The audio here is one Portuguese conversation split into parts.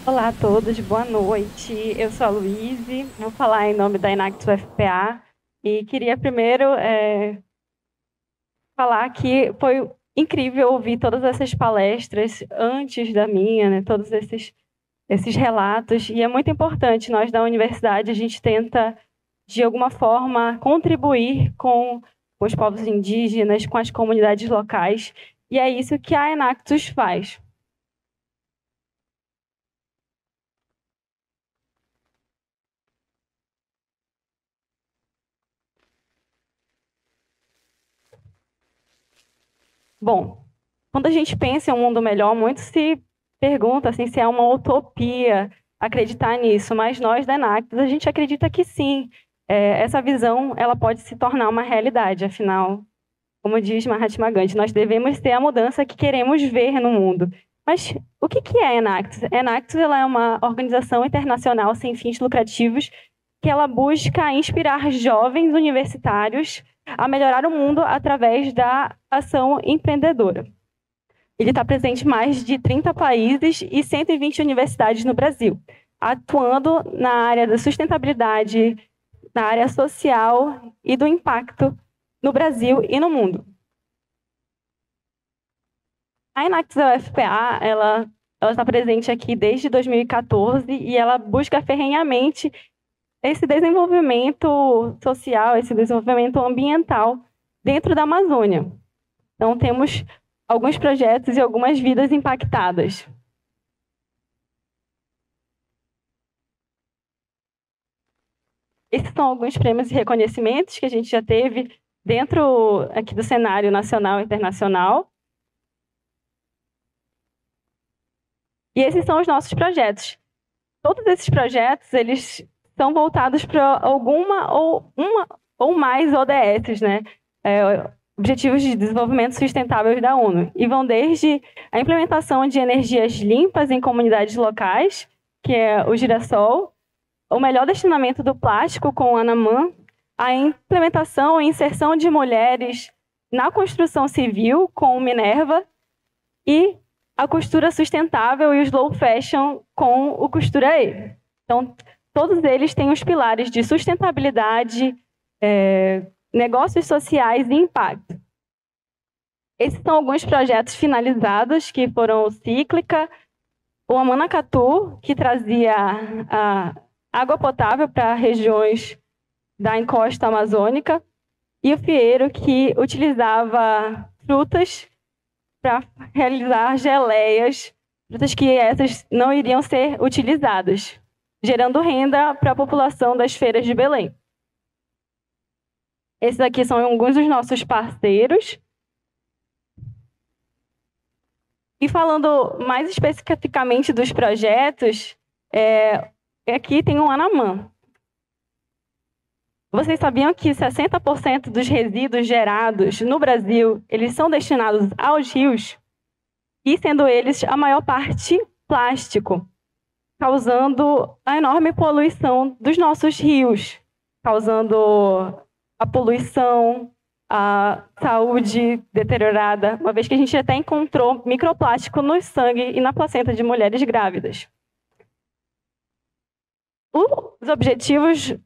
Olá a todos, boa noite. Eu sou a Luíse, vou falar em nome da Enactus UFPA e queria primeiro falar que foi incrível ouvir todas essas palestras antes da minha, né, todos esses relatos, e é muito importante. Nós da universidade, a gente tenta, de alguma forma, contribuir com os povos indígenas, com as comunidades locais, e é isso que a Enactus faz. Bom, quando a gente pensa em um mundo melhor, muito se pergunta assim, se é uma utopia acreditar nisso, mas nós da Enactus, a gente acredita que sim. Essa visão ela pode se tornar uma realidade, afinal, como diz Mahatma Gandhi, nós devemos ter a mudança que queremos ver no mundo. Mas o que é a Enactus? A Enactus ela é uma organização internacional sem fins lucrativos que ela busca inspirar jovens universitários a melhorar o mundo através da ação empreendedora. Ele está presente em mais de 30 países e 120 universidades no Brasil, atuando na área da sustentabilidade, na área social e do impacto no Brasil e no mundo. A Enactus UFPA, ela está presente aqui desde 2014 e ela busca ferrenhamente esse desenvolvimento social, esse desenvolvimento ambiental dentro da Amazônia. Então, temos alguns projetos e algumas vidas impactadas. Esses são alguns prêmios e reconhecimentos que a gente já teve dentro aqui do cenário nacional e internacional. E esses são os nossos projetos. Todos esses projetos, eles são voltados para alguma ou mais ODS, né? Objetivos de Desenvolvimento Sustentável da ONU, e vão desde a implementação de energias limpas em comunidades locais, que é o Girassol, o melhor destinamento do plástico com o Anamã, a implementação e inserção de mulheres na construção civil com o Minerva, e a costura sustentável e o slow fashion com o Costura E. Então, todos eles têm os pilares de sustentabilidade, negócios sociais e impacto. Esses são alguns projetos finalizados, que foram o Cíclica, o Amanacatu, que trazia a água potável para regiões da encosta amazônica, e o Fieiro, que utilizava frutas para realizar geleias, frutas que essas não iriam ser utilizadas, gerando renda para a população das feiras de Belém. Esses aqui são alguns dos nossos parceiros. E falando mais especificamente dos projetos, aqui tem o Anamã. Vocês sabiam que 60% dos resíduos gerados no Brasil, eles são destinados aos rios? E sendo eles, a maior parte, plástico, causando a enorme poluição dos nossos rios, causando a poluição, a saúde deteriorada, uma vez que a gente até encontrou microplástico no sangue e na placenta de mulheres grávidas. Os objetivos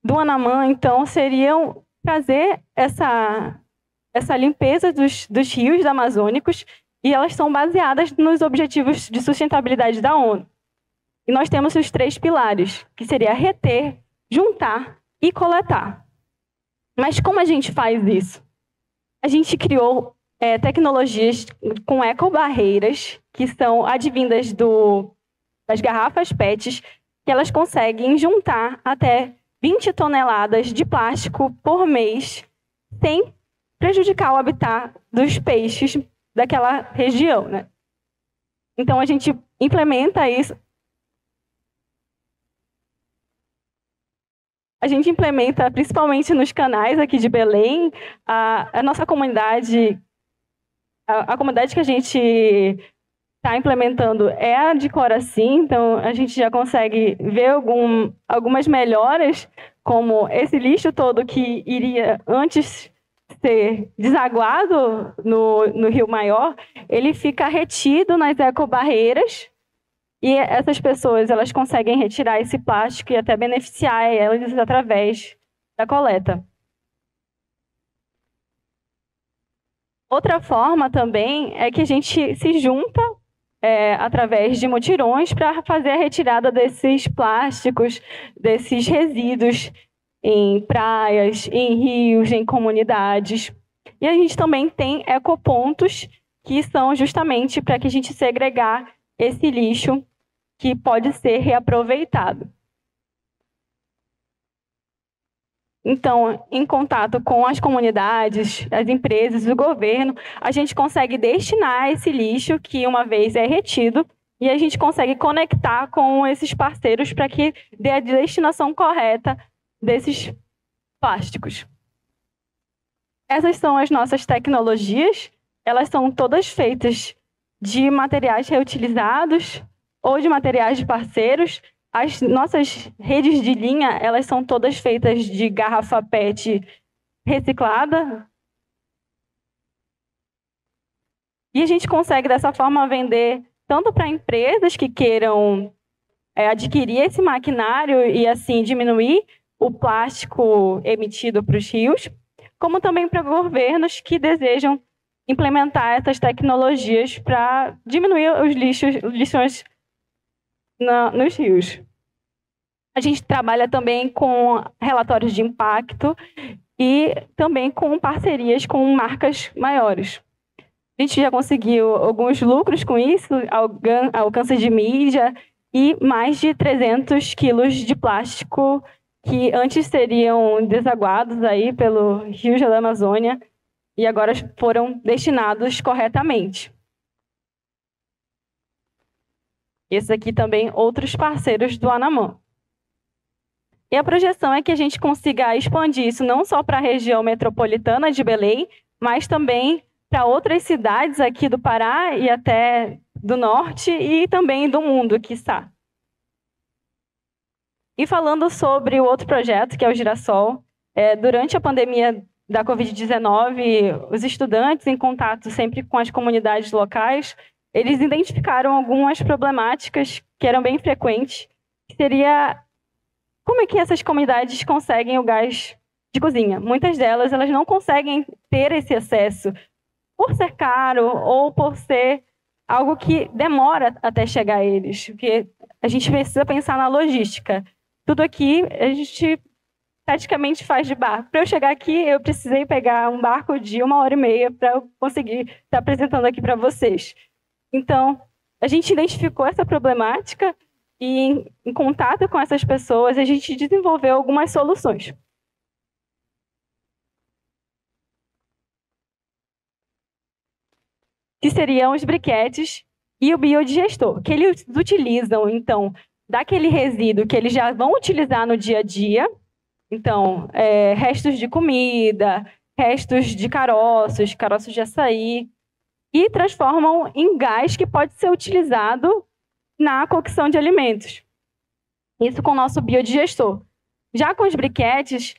do Anamã, então, seriam trazer essa limpeza dos rios amazônicos, e elas são baseadas nos objetivos de sustentabilidade da ONU. E nós temos os 3 pilares, que seria reter, juntar e coletar. Mas como a gente faz isso? A gente criou tecnologias com ecobarreiras, que são advindas das garrafas PETs, que elas conseguem juntar até 20 toneladas de plástico por mês, sem prejudicar o habitat dos peixes daquela região, né? Então, a gente implementa isso. A gente implementa, principalmente nos canais aqui de Belém, a nossa comunidade, a comunidade que a gente está implementando é a de Coraci, então a gente já consegue ver algumas melhoras, como esse lixo todo que iria antes ser desaguado no Rio Maior, ele fica retido nas ecobarreiras E essas pessoas, elas conseguem retirar esse plástico e até beneficiar elas através da coleta. Outra forma também é que a gente se junta através de mutirões para fazer a retirada desses plásticos, desses resíduos em praias, em rios, em comunidades. E a gente também tem ecopontos, que são justamente para que a gente segregar esse lixo que pode ser reaproveitado. Então, em contato com as comunidades, as empresas, o governo, a gente consegue destinar esse lixo que uma vez é retido e a gente consegue conectar com esses parceiros para que dê a destinação correta desses plásticos. Essas são as nossas tecnologias. Elas são todas feitas de materiais reutilizados ou de materiais de parceiros. As nossas redes de linha, elas são todas feitas de garrafa PET reciclada. E a gente consegue, dessa forma, vender tanto para empresas que queiram adquirir esse maquinário e, assim, diminuir o plástico emitido para os rios, como também para governos que desejam implementar essas tecnologias para diminuir os lixões nos rios. A gente trabalha também com relatórios de impacto e também com parcerias com marcas maiores. A gente já conseguiu alguns lucros com isso, alcance de mídia e mais de 300 quilos de plástico que antes seriam desaguados aí pelo Rio da Amazônia e agora foram destinados corretamente. Esses aqui também outros parceiros do Anamã. E a projeção é que a gente consiga expandir isso não só para a região metropolitana de Belém, mas também para outras cidades aqui do Pará e até do norte e também do mundo, quiçá. E falando sobre o outro projeto, que é o Girassol, durante a pandemia da Covid-19, os estudantes, em contato sempre com as comunidades locais, eles identificaram algumas problemáticas que eram bem frequentes, que seria como é que essas comunidades conseguem o gás de cozinha. Muitas delas elas não conseguem ter esse acesso por ser caro ou por ser algo que demora até chegar a eles, porque a gente precisa pensar na logística. Tudo aqui a gente praticamente faz de barco. Para eu chegar aqui, eu precisei pegar um barco de 1h30 para eu conseguir estar apresentando aqui para vocês. Então, a gente identificou essa problemática e, em contato com essas pessoas, a gente desenvolveu algumas soluções. Que seriam os briquetes e o biodigestor, que eles utilizam, então, daquele resíduo que eles já vão utilizar no dia a dia, então, restos de comida, restos de caroços de açaí, e transformam em gás que pode ser utilizado na cocção de alimentos. Isso com o nosso biodigestor. Já com os briquetes,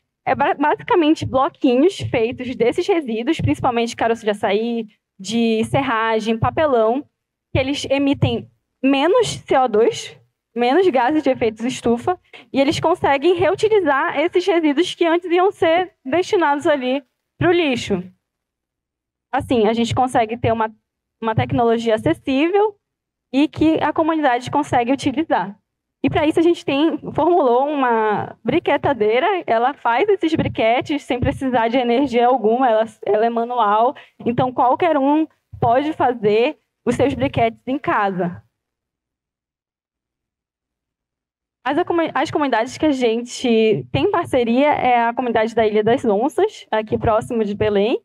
basicamente bloquinhos feitos desses resíduos, principalmente caroço de açaí, de serragem, papelão, que eles emitem menos CO2, menos gases de efeito estufa, e eles conseguem reutilizar esses resíduos que antes iam ser destinados ali para o lixo. Assim, a gente consegue ter uma tecnologia acessível e que a comunidade consegue utilizar. E para isso a gente formulou uma briquetadeira, ela faz esses briquetes sem precisar de energia alguma, ela é manual, então qualquer um pode fazer os seus briquetes em casa. As comunidades que a gente tem parceria é a comunidade da Ilha das Onças, aqui próximo de Belém.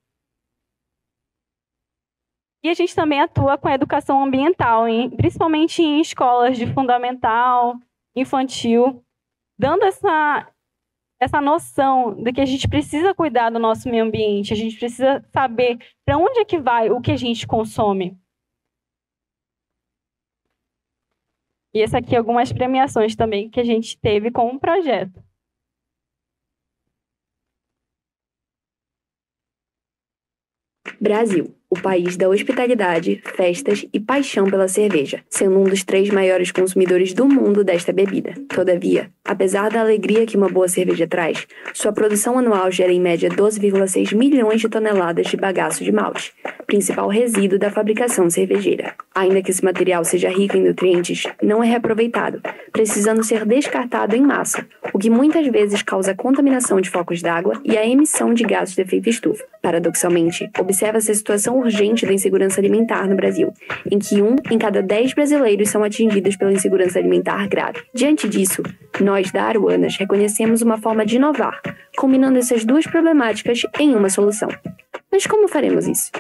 E a gente também atua com a educação ambiental, principalmente em escolas de fundamental, infantil, dando essa noção de que a gente precisa cuidar do nosso meio ambiente, a gente precisa saber para onde é que vai o que a gente consome. E essa aqui algumas premiações também que a gente teve com o projeto. Brasil. o país da hospitalidade, festas e paixão pela cerveja, sendo um dos 3 maiores consumidores do mundo desta bebida. Todavia, apesar da alegria que uma boa cerveja traz, sua produção anual gera em média 12,6 milhões de toneladas de bagaço de malte, principal resíduo da fabricação cervejeira. Ainda que esse material seja rico em nutrientes, não é reaproveitado, precisando ser descartado em massa, o que muitas vezes causa contaminação de focos d'água e a emissão de gases de efeito estufa. Paradoxalmente, observa-se a situação urgente da insegurança alimentar no Brasil, em que 1 em cada 10 brasileiros são atingidos pela insegurança alimentar grave. Diante disso, nós da Aruanas reconhecemos uma forma de inovar, combinando essas duas problemáticas em uma solução. Mas como faremos isso?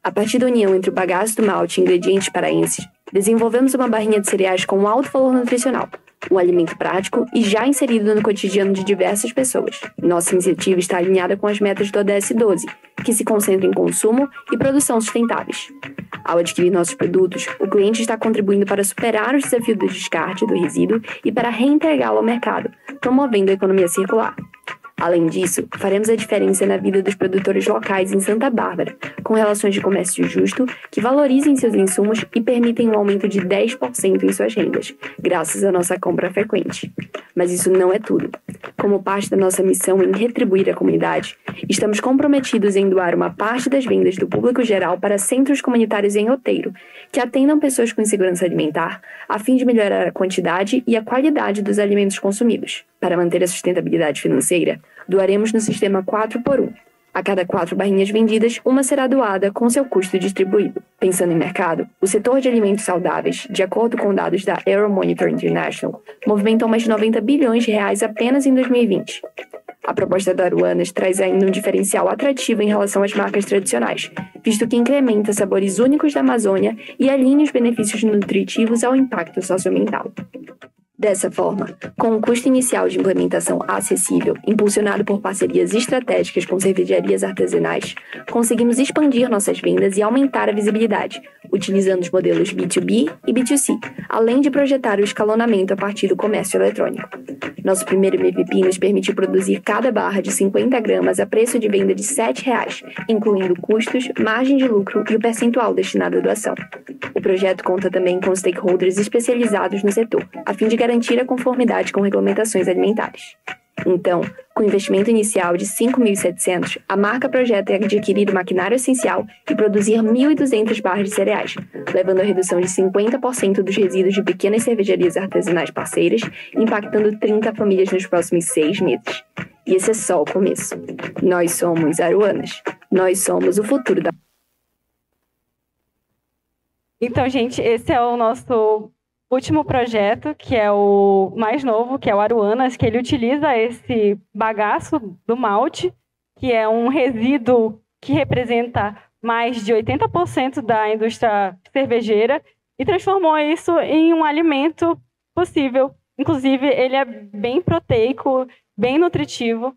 A partir da união entre o bagaço do malte e ingredientes paraenses, desenvolvemos uma barrinha de cereais com alto valor nutricional, um alimento prático e já inserido no cotidiano de diversas pessoas. Nossa iniciativa está alinhada com as metas do ODS 12, que se concentra em consumo e produção sustentáveis. Ao adquirir nossos produtos, o cliente está contribuindo para superar os desafios do descarte do resíduo e para reintegrá-lo ao mercado, promovendo a economia circular. Além disso, faremos a diferença na vida dos produtores locais em Santa Bárbara, com relações de comércio justo que valorizem seus insumos e permitem um aumento de 10% em suas rendas, graças à nossa compra frequente. Mas isso não é tudo. Como parte da nossa missão em retribuir a comunidade, estamos comprometidos em doar uma parte das vendas do público geral para centros comunitários em Outeiro, que atendam pessoas com insegurança alimentar, a fim de melhorar a quantidade e a qualidade dos alimentos consumidos. Para manter a sustentabilidade financeira, doaremos no sistema 4x1. A cada 4 barrinhas vendidas, uma será doada com seu custo distribuído. Pensando em mercado, o setor de alimentos saudáveis, de acordo com dados da Euromonitor International, movimentou mais de 90 bilhões de reais apenas em 2020. A proposta da Aruanas traz ainda um diferencial atrativo em relação às marcas tradicionais, visto que incrementa sabores únicos da Amazônia e alinha os benefícios nutritivos ao impacto socioambiental. Dessa forma, com um custo inicial de implementação acessível, impulsionado por parcerias estratégicas com cervejarias artesanais, conseguimos expandir nossas vendas e aumentar a visibilidade, utilizando os modelos B2B e B2C, além de projetar o escalonamento a partir do comércio eletrônico. Nosso primeiro MVP nos permitiu produzir cada barra de 50 gramas a preço de venda de R$ 7,00, incluindo custos, margem de lucro e o percentual destinado à doação. O projeto conta também com stakeholders especializados no setor, a fim de garantir a conformidade com regulamentações alimentares. Então, com investimento inicial de R$ 5.700, a marca projeta adquirir maquinário essencial e produzir 1.200 barras de cereais, levando a redução de 50% dos resíduos de pequenas cervejarias artesanais parceiras, impactando 30 famílias nos próximos 6 meses. E esse é só o começo. Nós somos Aruanas. Nós somos o futuro da... Então, gente, esse é o nosso último projeto, que é o mais novo, que é o Aruanas, que ele utiliza esse bagaço do malte, que é um resíduo que representa mais de 80% da indústria cervejeira, e transformou isso em um alimento possível. Inclusive, ele é bem proteico, bem nutritivo,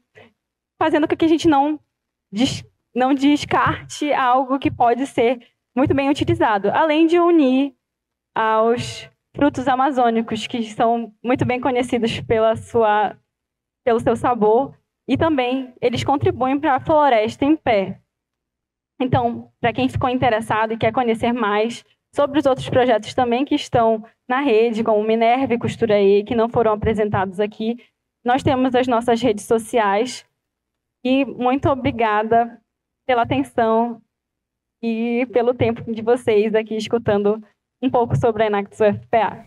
fazendo com que a gente não descarte algo que pode ser muito bem utilizado, além de unir aos frutos amazônicos, que são muito bem conhecidos pelo seu sabor, e também eles contribuem para a floresta em pé. Então, para quem ficou interessado e quer conhecer mais sobre os outros projetos também que estão na rede, como Minerva e Costura E, que não foram apresentados aqui, nós temos as nossas redes sociais. E muito obrigada pela atenção e pelo tempo de vocês aqui escutando um pouco sobre a Enactus UFPA.